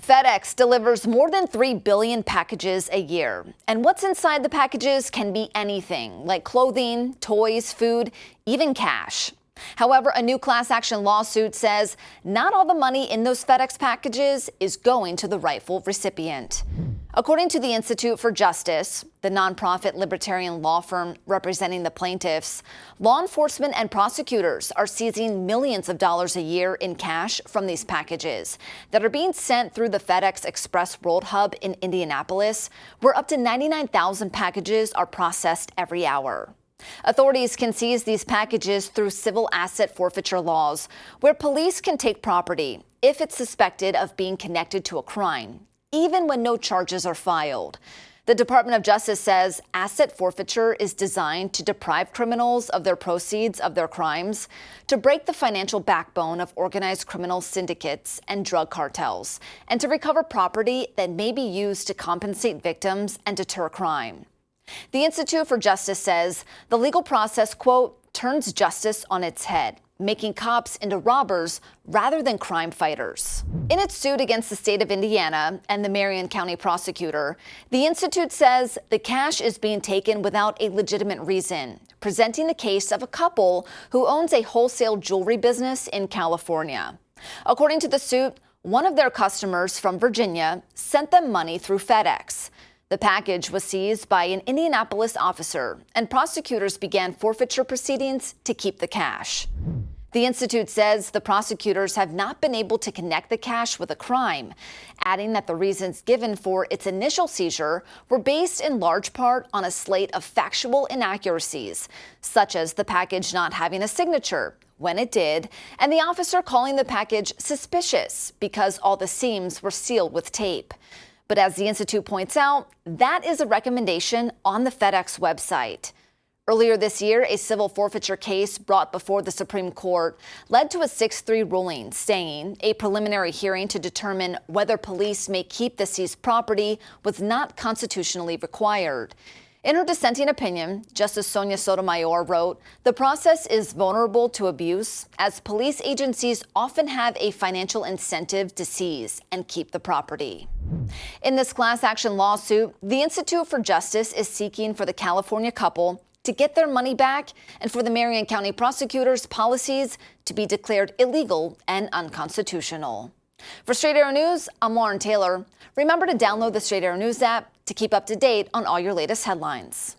FedEx delivers more than 3 billion packages a year. And what's inside the packages can be anything, like clothing, toys, food, even cash. However, a new class action lawsuit says not all the money in those FedEx packages is going to the rightful recipient. According to the Institute for Justice, the nonprofit libertarian law firm representing the plaintiffs, law enforcement and prosecutors are seizing millions of dollars a year in cash from these packages that are being sent through the FedEx Express World Hub in Indianapolis, where up to 99,000 packages are processed every hour. Authorities can seize these packages through civil asset forfeiture laws, where police can take property if it's suspected of being connected to a crime, even when no charges are filed. The Department of Justice says asset forfeiture is designed to deprive criminals of their proceeds of their crimes, to break the financial backbone of organized criminal syndicates and drug cartels, and to recover property that may be used to compensate victims and deter crime. The Institute for Justice says the legal process, quote, turns justice on its head, making cops into robbers rather than crime fighters. In its suit against the state of Indiana and the Marion County prosecutor, the Institute says the cash is being taken without a legitimate reason, presenting the case of a couple who owns a wholesale jewelry business in California. According to the suit, one of their customers from Virginia sent them money through FedEx. The package was seized by an Indianapolis officer, and prosecutors began forfeiture proceedings to keep the cash. The Institute says the prosecutors have not been able to connect the cash with a crime, adding that the reasons given for its initial seizure were based in large part on a slate of factual inaccuracies, such as the package not having a signature when it did, and the officer calling the package suspicious because all the seams were sealed with tape. But as the Institute points out, that is a recommendation on the FedEx website. Earlier this year, a civil forfeiture case brought before the Supreme Court led to a 6-3 ruling saying a preliminary hearing to determine whether police may keep the seized property was not constitutionally required. In her dissenting opinion, Justice Sonia Sotomayor wrote, "The process is vulnerable to abuse as police agencies often have a financial incentive to seize and keep the property." In this class action lawsuit, the Institute for Justice is seeking for the California couple to get their money back and for the Marion County prosecutors' policies to be declared illegal and unconstitutional. For Straight Arrow News, I'm Lauren Taylor. Remember to download the Straight Arrow News app to keep up to date on all your latest headlines.